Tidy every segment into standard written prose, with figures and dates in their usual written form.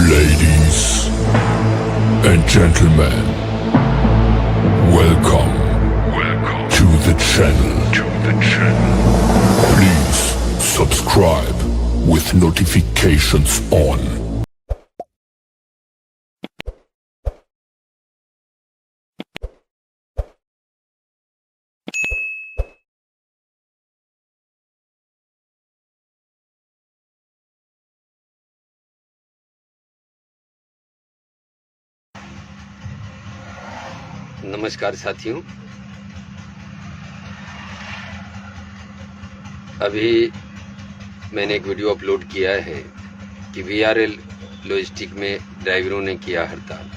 Ladies and gentlemen, welcome to the channel. Please subscribe with notifications on. नमस्कार साथियों, अभी मैंने एक वीडियो अपलोड किया है कि VRL लॉजिस्टिक में ड्राइवरों ने किया हड़ताल।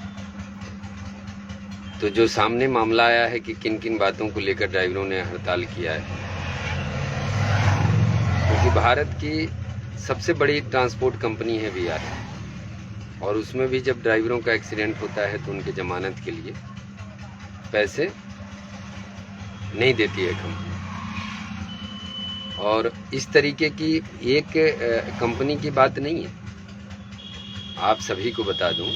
तो जो सामने मामला आया है कि किन किन बातों को लेकर ड्राइवरों ने हड़ताल किया है, क्योंकि भारत की सबसे बड़ी ट्रांसपोर्ट कंपनी है VRL, और उसमें भी जब ड्राइवरों का एक्सीडेंट होता है तो उनके जमानत के लिए पैसे नहीं देती है कंपनी। और इस तरीके की एक कंपनी की बात नहीं है। आप सभी को बता दूं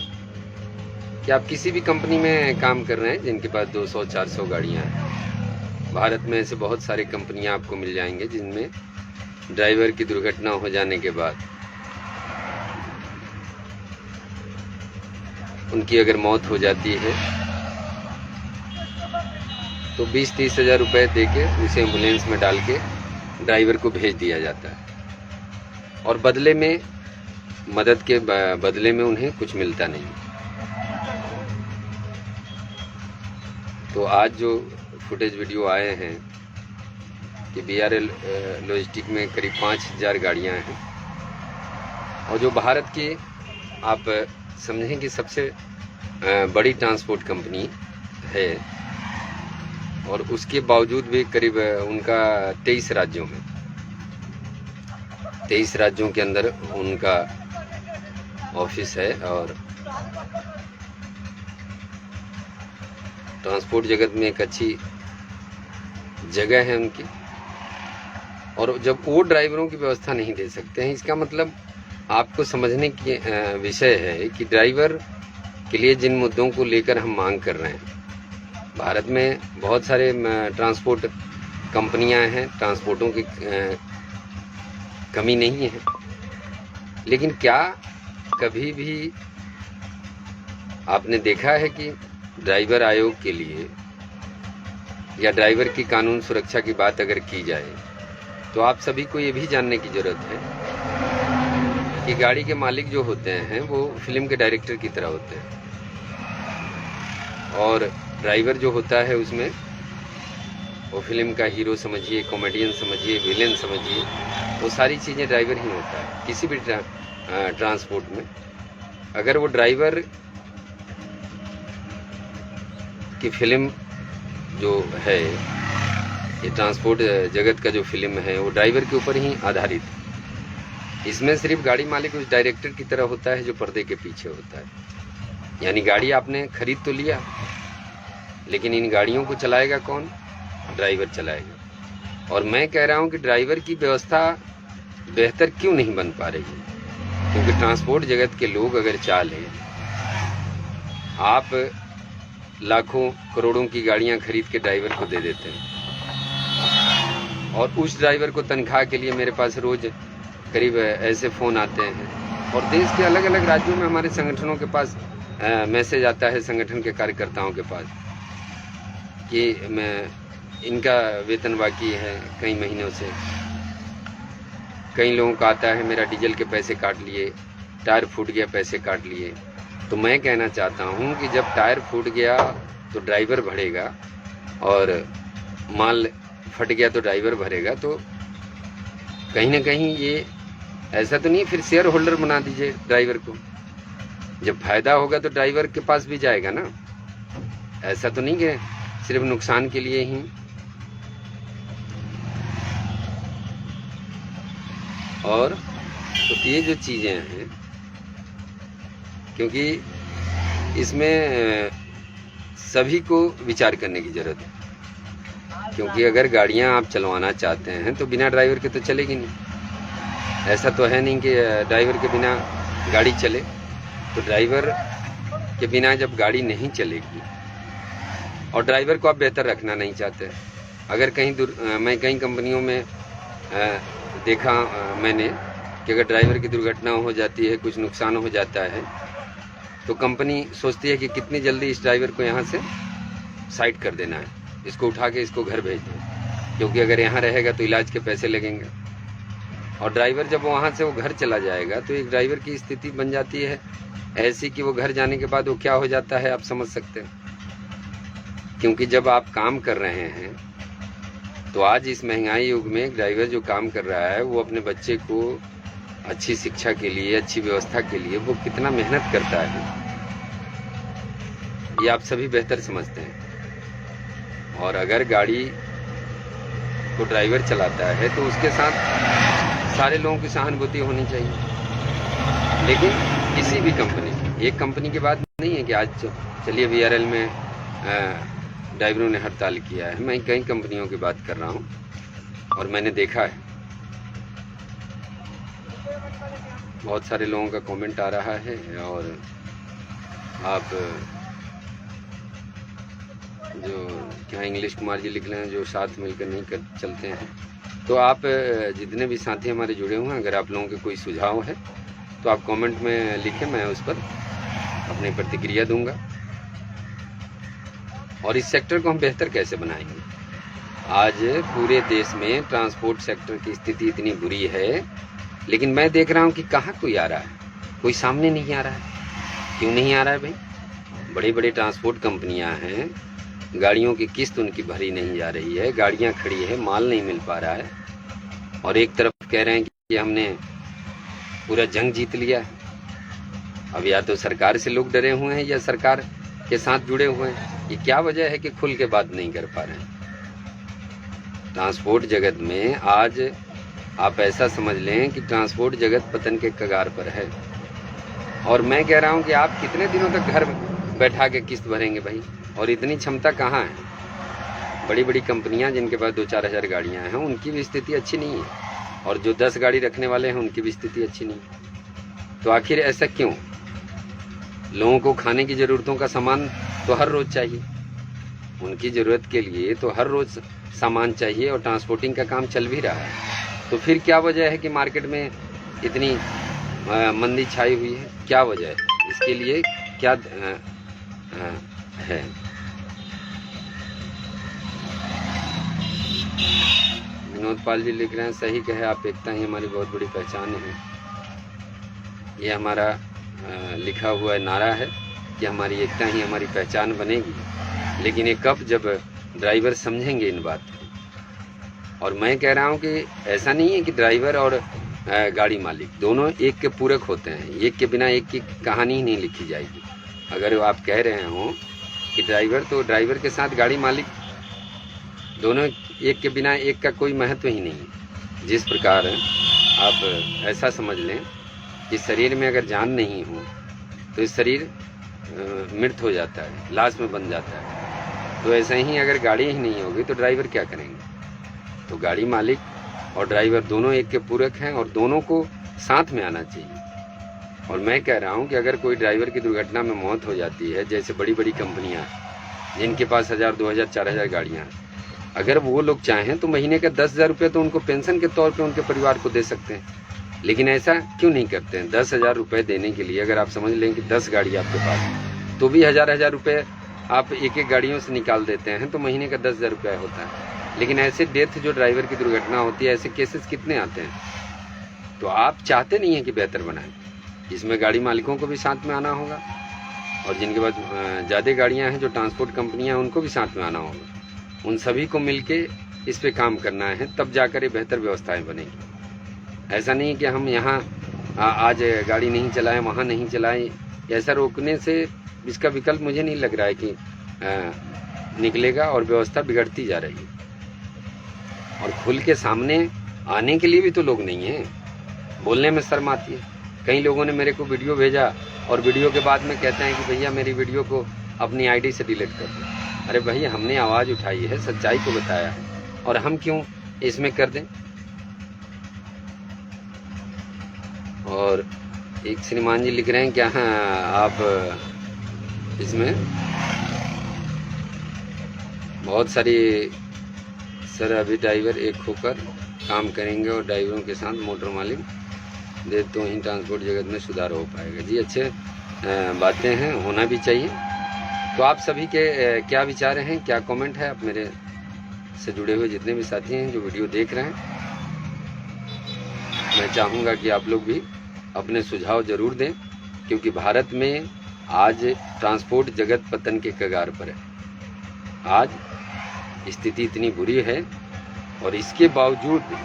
कि आप किसी भी कंपनी में काम कर रहे हैं जिनके पास 200-400 गाड़ियां हैं, भारत में ऐसे बहुत सारी कंपनियां आपको मिल जाएंगे जिनमें ड्राइवर की दुर्घटना हो जाने के बाद उनकी अगर मौत हो जाती है तो 20-30 हज़ार रुपये दे के उसे एम्बुलेंस में डाल के ड्राइवर को भेज दिया जाता है, और बदले में मदद के बदले में उन्हें कुछ मिलता नहीं। तो आज जो फुटेज वीडियो आए हैं कि VRL लॉजिस्टिक में करीब 5000 गाड़ियां हैं, और जो भारत की आप समझें कि सबसे बड़ी ट्रांसपोर्ट कंपनी है, और उसके बावजूद भी करीब उनका 23 राज्यों में 23 राज्यों के अंदर उनका ऑफिस है, और ट्रांसपोर्ट जगत में एक अच्छी जगह है उनकी। और जब वो ड्राइवरों की व्यवस्था नहीं दे सकते हैं, इसका मतलब आपको समझने की विषय है कि ड्राइवर के लिए जिन मुद्दों को लेकर हम मांग कर रहे हैं, भारत में बहुत सारे ट्रांसपोर्ट कंपनियां हैं, ट्रांसपोर्टों की कमी नहीं है, लेकिन क्या कभी भी आपने देखा है कि ड्राइवर आयोग के लिए या ड्राइवर की कानून सुरक्षा की बात अगर की जाए तो आप सभी को ये भी जानने की ज़रूरत है कि गाड़ी के मालिक जो होते हैं वो फिल्म के डायरेक्टर की तरह होते हैं, और ड्राइवर जो होता है उसमें वो फिल्म का हीरो समझिए, कॉमेडियन समझिए, विलेन समझिए, वो सारी चीज़ें ड्राइवर ही होता है किसी भी ट्रांसपोर्ट में। अगर वो ड्राइवर की फिल्म जो है, ये ट्रांसपोर्ट जगत का जो फिल्म है वो ड्राइवर के ऊपर ही आधारित है। इसमें सिर्फ गाड़ी मालिक उस डायरेक्टर की तरह होता है जो पर्दे के पीछे होता है। यानी गाड़ी आपने खरीद तो लिया, लेकिन इन गाड़ियों को चलाएगा कौन? ड्राइवर चलाएगा। और मैं कह रहा हूं कि ड्राइवर की व्यवस्था बेहतर क्यों नहीं बन पा रही है, क्योंकि ट्रांसपोर्ट जगत के लोग अगर चाहें, आप लाखों करोड़ों की गाड़ियां खरीद के ड्राइवर को दे देते हैं, और उस ड्राइवर को तनख्वाह के लिए मेरे पास रोज करीब ऐसे फ़ोन आते हैं, और देश के अलग अलग राज्यों में हमारे संगठनों के पास मैसेज आता है, संगठन के कार्यकर्ताओं के पास, कि मैं इनका वेतन बाकी है कई महीनों से। कई लोगों का आता है मेरा डीजल के पैसे काट लिए, टायर फूट गया पैसे काट लिए। तो मैं कहना चाहता हूं कि जब टायर फूट गया तो ड्राइवर भरेगा, और माल फट गया तो ड्राइवर भरेगा। तो कहीं ना कहीं ये ऐसा तो नहीं फिर शेयर होल्डर बना दीजिए ड्राइवर को। जब फायदा होगा तो ड्राइवर के पास भी जाएगा ना, ऐसा तो नहीं कि सिर्फ नुकसान के लिए ही। और तो ये जो चीज़ें हैं, क्योंकि इसमें सभी को विचार करने की ज़रूरत है, क्योंकि अगर गाड़ियां आप चलवाना चाहते हैं तो बिना ड्राइवर के तो चलेगी नहीं। ऐसा तो है नहीं कि ड्राइवर के बिना गाड़ी चले। तो ड्राइवर के बिना जब गाड़ी नहीं चलेगी, और ड्राइवर को आप बेहतर रखना नहीं चाहते। अगर कहीं मैं कई कंपनियों में देखा मैंने कि अगर ड्राइवर की दुर्घटना हो जाती है, कुछ नुकसान हो जाता है, तो कंपनी सोचती है कि कितनी जल्दी इस ड्राइवर को यहाँ से साइड कर देना है, इसको उठा के इसको घर भेज दें, क्योंकि अगर यहाँ रहेगा तो इलाज के पैसे लगेंगे। और ड्राइवर जब वहाँ से वो घर चला जाएगा तो एक ड्राइवर की स्थिति बन जाती है ऐसी कि वो घर जाने के बाद वो क्या हो जाता है आप समझ सकते हैं। क्योंकि जब आप काम कर रहे हैं तो आज इस महंगाई युग में एक ड्राइवर जो काम कर रहा है वो अपने बच्चे को अच्छी शिक्षा के लिए, अच्छी व्यवस्था के लिए वो कितना मेहनत करता है, ये आप सभी बेहतर समझते हैं। और अगर गाड़ी को ड्राइवर चलाता है तो उसके साथ सारे लोगों की सहानुभूति होनी चाहिए। लेकिन किसी भी कंपनी की, एक कंपनी की बात नहीं है कि आज चलिए VRL में ड्राइवरों ने हड़ताल किया है, मैं कई कंपनियों की बात कर रहा हूँ और मैंने देखा है बहुत सारे लोगों का कमेंट आ रहा है। और आप जो क्या इंग्लिश कुमार जी लिख रहे हैं, जो साथ मिलकर नहीं कर चलते हैं, तो आप जितने भी साथी हमारे जुड़े हुए हैं, अगर आप लोगों के कोई सुझाव है तो आप कमेंट में लिखें, मैं उस पर अपनी प्रतिक्रिया दूंगा। और इस सेक्टर को हम बेहतर कैसे बनाएंगे। आज पूरे देश में ट्रांसपोर्ट सेक्टर की स्थिति इतनी बुरी है, लेकिन मैं देख रहा हूँ कि कहाँ कोई आ रहा है, कोई सामने नहीं आ रहा है। क्यों नहीं आ रहा है भाई? बड़ी बड़ी ट्रांसपोर्ट कंपनियां हैं, गाड़ियों की किस्त उनकी भरी नहीं जा रही है, गाड़ियां खड़ी है, माल नहीं मिल पा रहा है, और एक तरफ कह रहे हैं कि हमने पूरा जंग जीत लिया है। अब या तो सरकार से लोग डरे हुए हैं या सरकार के साथ जुड़े हुए हैं। ये क्या वजह है कि खुल के बात नहीं कर पा रहे हैं। ट्रांसपोर्ट जगत में आज आप ऐसा समझ लें कि ट्रांसपोर्ट जगत पतन के कगार पर है। और मैं कह रहा हूं कि आप कितने दिनों तक घर बैठा के किस्त भरेंगे भाई? और इतनी क्षमता कहाँ है? बड़ी बड़ी कंपनियां जिनके पास 2-4 हज़ार गाड़ियां हैं, उनकी भी स्थिति अच्छी नहीं है, और जो 10 गाड़ी रखने वाले हैं उनकी भी स्थिति अच्छी नहीं है। तो आखिर ऐसा क्यों? लोगों को खाने की ज़रूरतों का सामान तो हर रोज़ चाहिए, उनकी ज़रूरत के लिए तो हर रोज़ सामान चाहिए, और ट्रांसपोर्टिंग का काम चल भी रहा है। तो फिर क्या वजह है कि मार्केट में इतनी मंदी छाई हुई है? क्या वजह है इसके लिए? क्या है? विनोद पाल जी लिख रहे हैं, सही कहे आप, एकता ही हमारी बहुत बड़ी पहचान है। ये हमारा लिखा हुआ नारा है कि हमारी एकता ही हमारी पहचान बनेगी। लेकिन ये कब? जब ड्राइवर समझेंगे इन बात को। और मैं कह रहा हूँ कि ऐसा नहीं है कि ड्राइवर और गाड़ी मालिक दोनों एक के पूरक होते हैं, एक के बिना एक की कहानी ही नहीं लिखी जाएगी। अगर आप कह रहे हो कि ड्राइवर, तो ड्राइवर के साथ गाड़ी मालिक दोनों एक के बिना एक का कोई महत्व ही नहीं है। जिस प्रकार आप ऐसा समझ लें कि शरीर में अगर जान नहीं हो तो इस शरीर मृत हो जाता है, लाश में बन जाता है। तो ऐसे ही अगर गाड़ी ही नहीं होगी तो ड्राइवर क्या करेंगे? तो गाड़ी मालिक और ड्राइवर दोनों एक के पूरक हैं, और दोनों को साथ में आना चाहिए। और मैं कह रहा हूं कि अगर कोई ड्राइवर की दुर्घटना में मौत हो जाती है, जैसे बड़ी बड़ी कंपनियां जिनके पास 1000, 2000, 4000 गाड़ियां हैं, अगर वो लोग चाहें तो महीने का 10,000 रुपये तो उनको पेंशन के तौर पे उनके परिवार को दे सकते हैं। लेकिन ऐसा क्यों नहीं करते हैं? 10,000 रुपये देने के लिए अगर आप समझ लें कि 10 गाड़ी आपके पास, तो भी 1000 रुपये आप एक एक गाड़ियों से निकाल देते हैं, तो महीने का 10,000 रुपया होता है। लेकिन ऐसे डेथ जो ड्राइवर की दुर्घटना होती है, ऐसे केसेस कितने आते हैं? तो आप चाहते नहीं हैं कि बेहतर बनाएं। इसमें गाड़ी मालिकों को भी साथ में आना होगा, और जिनके पास ज़्यादा गाड़ियां हैं, जो ट्रांसपोर्ट कंपनियां हैं, उनको भी साथ में आना होगा। उन सभी को मिलके इस पे काम करना है, तब जाकर ये बेहतर व्यवस्थाएं बनेगी। ऐसा नहीं कि हम यहाँ आज गाड़ी नहीं चलाएं, वहाँ नहीं चलाएं। ऐसा रोकने से इसका विकल्प मुझे नहीं लग रहा है कि निकलेगा, और व्यवस्था बिगड़ती जा रही है। और खुल के सामने आने के लिए भी तो लोग नहीं हैं, बोलने में शर्म आती है। कई लोगों ने मेरे को वीडियो भेजा, और वीडियो के बाद में कहते हैं कि भैया मेरी वीडियो को अपनी आईडी से डिलीट कर दो। अरे भैया, हमने आवाज़ उठाई है, सच्चाई को बताया है, और हम क्यों इसमें कर दें? और एक श्रीमान जी लिख रहे हैं क्या आप इसमें बहुत सारी सर अभी ड्राइवर एक होकर काम करेंगे और ड्राइवरों के साथ मोटर मालिक दे तो ही ट्रांसपोर्ट जगत में सुधार हो पाएगा। जी अच्छे बातें हैं, होना भी चाहिए। तो आप सभी के क्या विचार हैं, क्या कमेंट है? आप मेरे से जुड़े हुए जितने भी साथी हैं जो वीडियो देख रहे हैं, मैं चाहूँगा कि आप लोग भी अपने सुझाव ज़रूर दें, क्योंकि भारत में आज ट्रांसपोर्ट जगत पतन के कगार पर है। आज स्थिति इतनी बुरी है और इसके बावजूद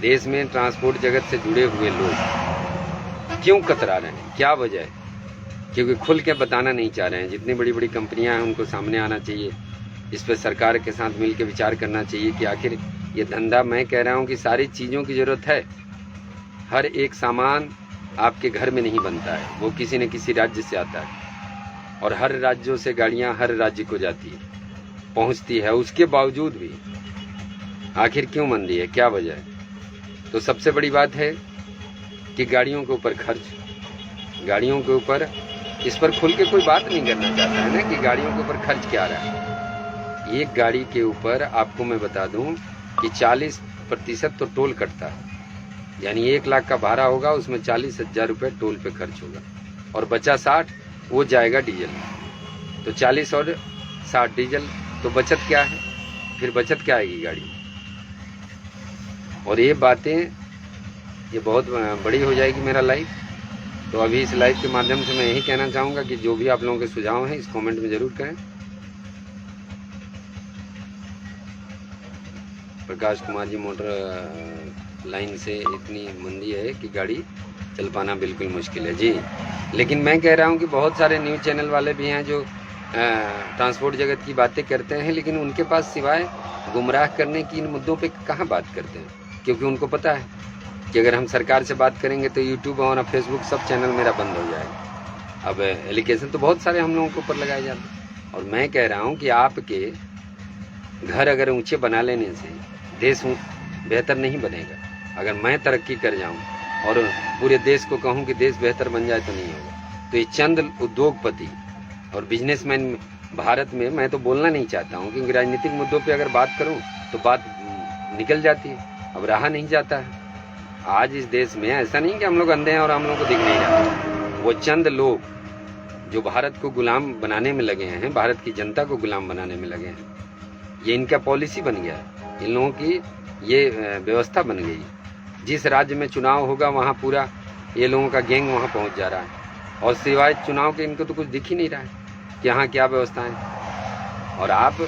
देश में ट्रांसपोर्ट जगत से जुड़े हुए लोग क्यों कतरा रहे हैं, क्या वजह है? क्योंकि खुल के बताना नहीं चाह रहे हैं। जितनी बड़ी बड़ी कंपनियां हैं उनको सामने आना चाहिए, इस पर सरकार के साथ मिलकर विचार करना चाहिए कि आखिर ये धंधा, मैं कह रहा हूँ कि सारी चीज़ों की ज़रूरत है। हर एक सामान आपके घर में नहीं बनता है, वो किसी न किसी राज्य से आता है और हर राज्यों से गाड़ियाँ हर राज्य को जाती है, पहुँचती है। उसके बावजूद भी आखिर क्यों मंदी है, क्या वजह है? तो सबसे बड़ी बात है कि गाड़ियों के ऊपर खर्च, गाड़ियों के ऊपर, इस पर खुल के कोई बात नहीं करना चाहता है ना कि गाड़ियों के ऊपर खर्च क्या रहा है। एक गाड़ी के ऊपर आपको मैं बता दूं कि 40% तो टोल कटता है, यानी 1 लाख का भाड़ा होगा, उसमें 40,000 रुपये टोल पे खर्च होगा और बचा 60 वो जाएगा डीजल। तो 40 और 60 डीजल, तो बचत क्या है? फिर बचत क्या आएगी गाड़ी? और ये बातें, ये बहुत बड़ी हो जाएगी मेरा लाइफ। तो अभी इस लाइव के माध्यम से मैं यही कहना चाहूँगा कि जो भी आप लोगों के सुझाव हैं इस कमेंट में ज़रूर करें। प्रकाश कुमार जी, मोटर लाइन से इतनी मंदी है कि गाड़ी चल पाना बिल्कुल मुश्किल है। जी, लेकिन मैं कह रहा हूँ कि बहुत सारे न्यूज़ चैनल वाले भी हैं जो ट्रांसपोर्ट जगत की बातें करते हैं, लेकिन उनके पास सिवाय गुमराह करने की इन मुद्दों पे कहाँ बात करते हैं, क्योंकि उनको पता है कि अगर हम सरकार से बात करेंगे तो यूट्यूब और फेसबुक सब चैनल मेरा बंद हो जाएगा। अब एलिगेशन तो बहुत सारे हम लोगों के ऊपर लगाए जाते हैं और मैं कह रहा हूँ कि आपके घर अगर ऊंचे बना लेने से देश बेहतर नहीं बनेगा। अगर मैं तरक्की कर जाऊँ और पूरे देश को कहूँ कि देश बेहतर बन जाए तो नहीं होगा। तो ये चंद उद्योगपति और बिजनेसमैन भारत में, मैं तो बोलना नहीं चाहता हूँ क्योंकि राजनीतिक मुद्दों पर अगर बात करूँ तो बात निकल जाती है, अब रहा नहीं जाता है। आज इस देश में ऐसा नहीं कि हम लोग अंधे हैं और हम लोग को दिख नहीं रहा। वो चंद लोग जो भारत को गुलाम बनाने में लगे हैं, भारत की जनता को गुलाम बनाने में लगे हैं, ये इनका पॉलिसी बन गया है, इन लोगों की ये व्यवस्था बन गई। जिस राज्य में चुनाव होगा वहाँ पूरा ये लोगों का गैंग वहाँ पहुँच जा रहा है और सिवाय चुनाव के इनको तो कुछ दिख ही नहीं रहा है कि यहाँ क्या व्यवस्था है। और आप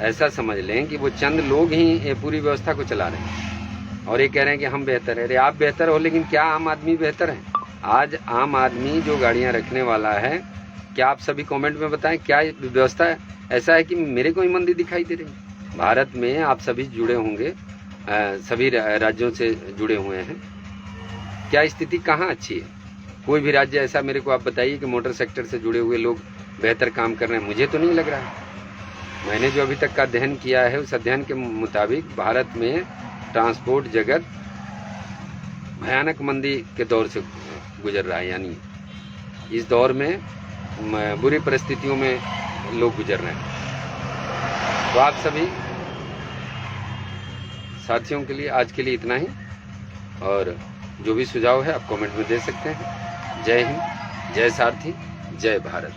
ऐसा समझ लें कि वो चंद लोग ही ये पूरी व्यवस्था को चला रहे हैं और ये कह रहे हैं कि हम बेहतर है। अरे आप बेहतर हो, लेकिन क्या आम आदमी बेहतर है? आज आम आदमी जो गाड़ियां रखने वाला है, क्या आप सभी कमेंट में बताएं क्या व्यवस्था है? ऐसा है कि मेरे को ही मंदी दिखाई दे रही। भारत में आप सभी जुड़े होंगे, सभी राज्यों से जुड़े हुए हैं, क्या स्थिति कहाँ अच्छी है? कोई भी राज्य ऐसा मेरे को आप बताइए कि मोटर सेक्टर से जुड़े हुए लोग बेहतर काम कर रहे हैं? मुझे तो नहीं लग रहा है। मैंने जो अभी तक का अध्ययन किया है उस अध्ययन के मुताबिक भारत में ट्रांसपोर्ट जगत भयानक मंदी के दौर से गुजर रहा है, यानी इस दौर में बुरी परिस्थितियों में लोग गुजर रहे हैं। तो आप सभी साथियों के लिए आज के लिए इतना ही, और जो भी सुझाव है आप कमेंट में दे सकते हैं। जय हिंद, जय सारथी, जय भारत।